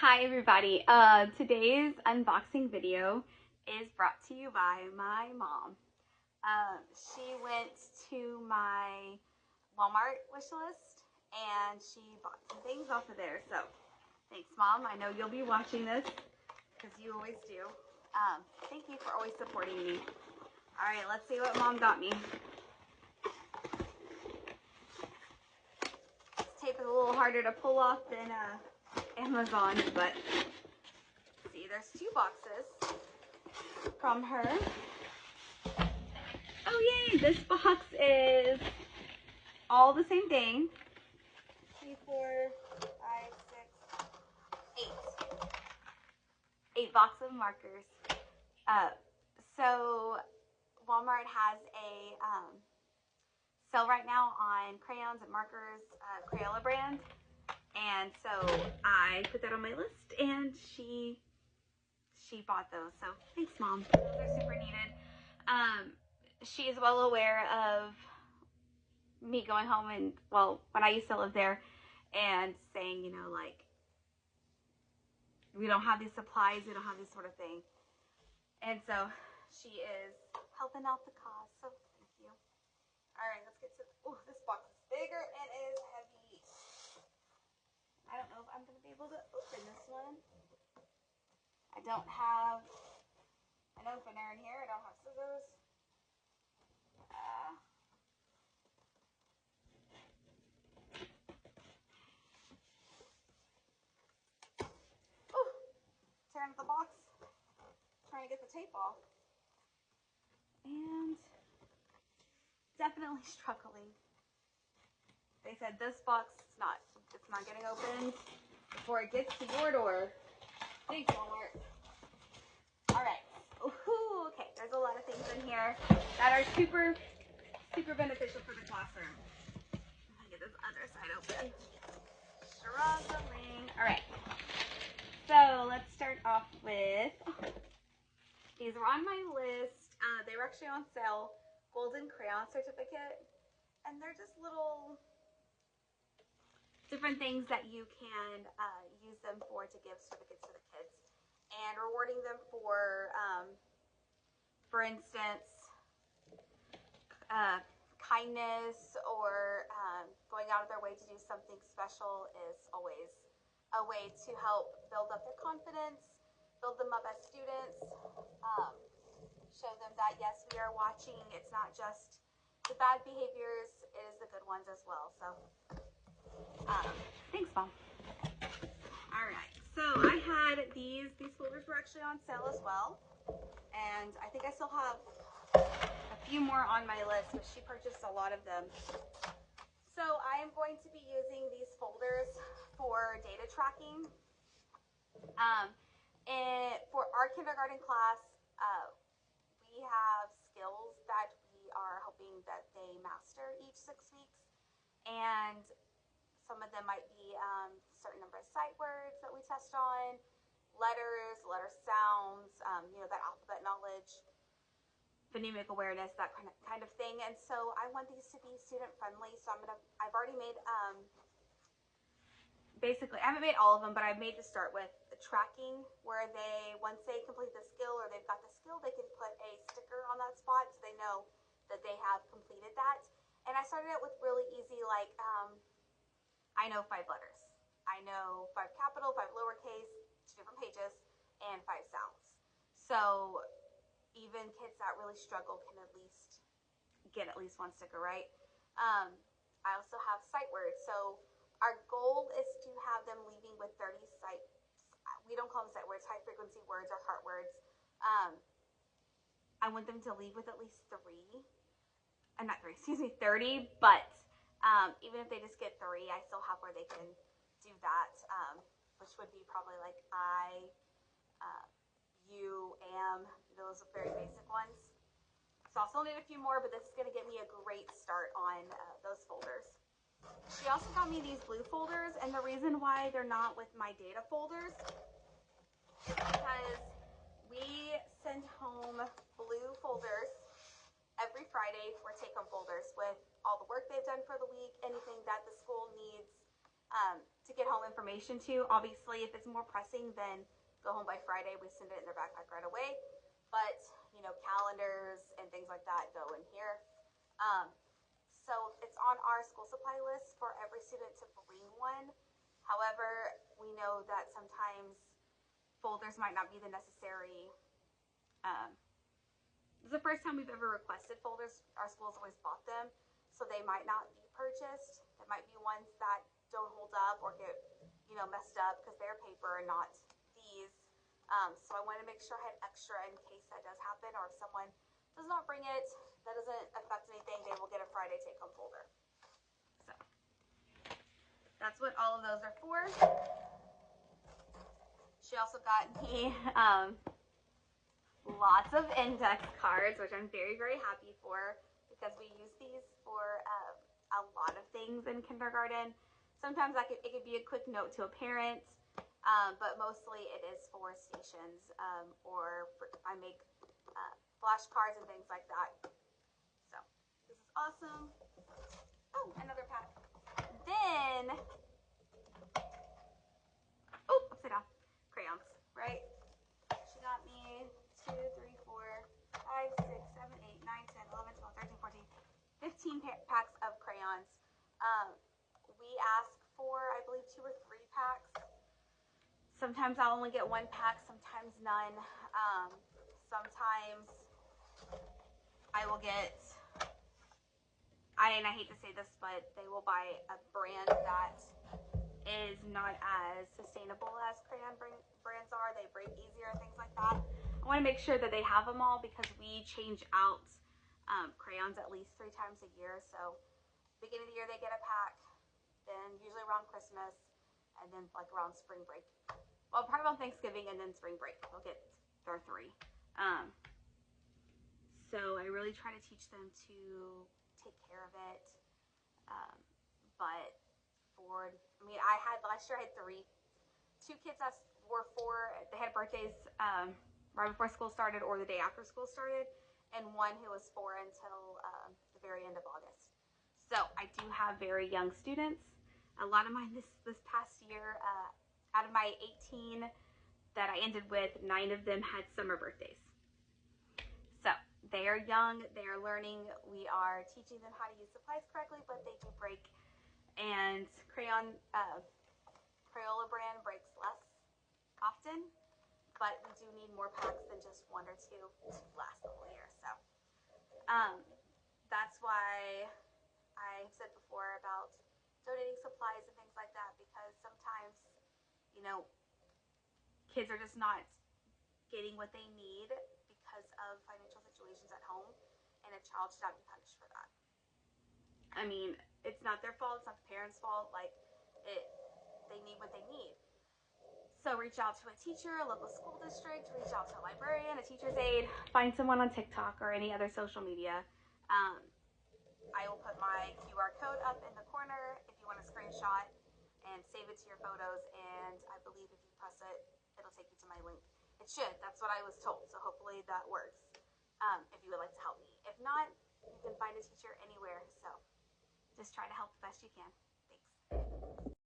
Hi everybody. Today's unboxing video is brought to you by my mom. She went to my Walmart wish list and she bought some things off of there. So thanks, Mom. I know you'll be watching this because you always do. Thank you for always supporting me. All right, let's see what Mom got me. This tape is a little harder to pull off than Amazon, but see, there's two boxes from her. Oh yay, this box is all the same thing. 3, 4, 5, 6, 8. 8 boxes of markers. So Walmart has a sale right now on crayons and markers, Crayola brand. And so I put that on my list and she bought those. So thanks, Mom. Those are super needed. She is well aware of me going home and, well, when I used to live there, and saying, you know, like, we don't have these supplies, we don't have this sort of thing. And so she is helping out the cause. So thank you. All right, let's get to, oh, this box is bigger and is heavy. I don't know if I'm going to be able to open this one. I don't have an opener in here. I don't have scissors. Tearing up the box, trying to get the tape off. And definitely struggling. They said this box it's not getting opened before it gets to your door. Thanks, Walmart. Alright. Ooh, okay, there's a lot of things in here that are super beneficial for the classroom. I'm gonna get this other side open. Struggling. Alright. So let's start off with, these were on my list. They were actually on sale. Golden Crayon Certificate. And they're just little different things that you can use them for to give certificates to the kids. And rewarding them for instance, kindness or going out of their way to do something special is always a way to help build up their confidence, build them up as students, show them that yes, we are watching. It's not just the bad behaviors, it is the good ones as well. So thanks, Mom. All right, so I had these folders were actually on sale as well, and I think I still have a few more on my list, but she purchased a lot of them. So I am going to be using these folders for data tracking. For our kindergarten class, we have skills that we are hoping that they master each 6 weeks, and some of them might be a certain number of sight words that we test on, letter sounds, you know, that alphabet knowledge, phonemic awareness, that kind of thing. And so I want these to be student friendly. So I've already made, basically, I haven't made all of them, but I've made to start with the tracking, where once they complete the skill or they've got the skill, they can put a sticker on that spot so they know that they have completed that. And I started out with really easy, like, I know 5 letters. I know 5 capital, 5 lowercase, 2 different pages, and 5 sounds. So even kids that really struggle can at least get at least 1 sticker, right? I also have sight words. So our goal is to have them leaving with 30 sight. We don't call them sight words, high frequency words or heart words. I want them to leave with at least 30, but even if they just get 3, I still have where they can do that, which would be probably like I, you, am, those are very basic ones. So I'll still need a few more, but this is going to get me a great start on those folders. She also got me these blue folders, and the reason why they're not with my data folders is because we send home blue folders every Friday for take-home folders with all the work they've done for the week, anything that the school needs to get home information to. Obviously, if it's more pressing, then go home by Friday. We send it in their backpack right away. But, calendars and things like that go in here. So it's on our school supply list for every student to bring one. However, we know that sometimes folders might not be the necessary. This is the first time we've ever requested folders. Our school's always bought them, so they might not be purchased. There might be ones that don't hold up or get, messed up because they're paper and not these. So I want to make sure I had extra in case that does happen, or if someone does not bring it, that doesn't affect anything. They will get a Friday take-home folder. So that's what all of those are for. She also got me lots of index cards, which I'm very, very happy for, because we use these for a lot of things in kindergarten. Sometimes it could be a quick note to a parent, but mostly it is for stations, or if I make flashcards and things like that. So this is awesome. Oh, another pack. Then, upside down, crayons, right? She got me 2, 3, 4, 5, 6, 7, 8, 9, 10, 11, 12, 13, 14, 15 packs of crayons. We ask for, I believe, 2 or 3 packs. Sometimes I'll only get 1 pack, sometimes none. Sometimes I will get, and I hate to say this, but they will buy a brand that is not as sustainable as crayon brands are. They break easier and things like that. I want to make sure that they have them all, because we change out crayons at least 3 times a year. So beginning of the year they get a pack, then usually around Christmas, and then like around spring break. Well, probably around Thanksgiving and then spring break they'll get their 3. So I really try to teach them to take care of it. But last year I had 2 kids that were 4. They had birthdays right before school started or the day after school started, and 1 who was 4 until the very end of August. So I do have very young students. A lot of mine this past year, out of my 18 that I ended with, 9 of them had summer birthdays. So they are young, they are learning. We are teaching them how to use supplies correctly, but they do break. And Crayola brand breaks less often, but we do need more packs than just 1 or 2 to last the whole year. So that's why I said before about donating supplies and things like that, because sometimes, kids are just not getting what they need because of financial situations at home, and a child should not be punished for that. I mean, it's not their fault, it's not the parents' fault. They need what they need. So reach out to a teacher, a local school district, reach out to a librarian, a teacher's aide, find someone on TikTok or any other social media. I will put my QR code up in the corner if you want to screenshot and save it to your photos, and I believe if you press it, it'll take you to my link. It should. That's what I was told, so hopefully that works, if you would like to help me. If not, you can find a teacher anywhere, so just try to help the best you can. Thanks.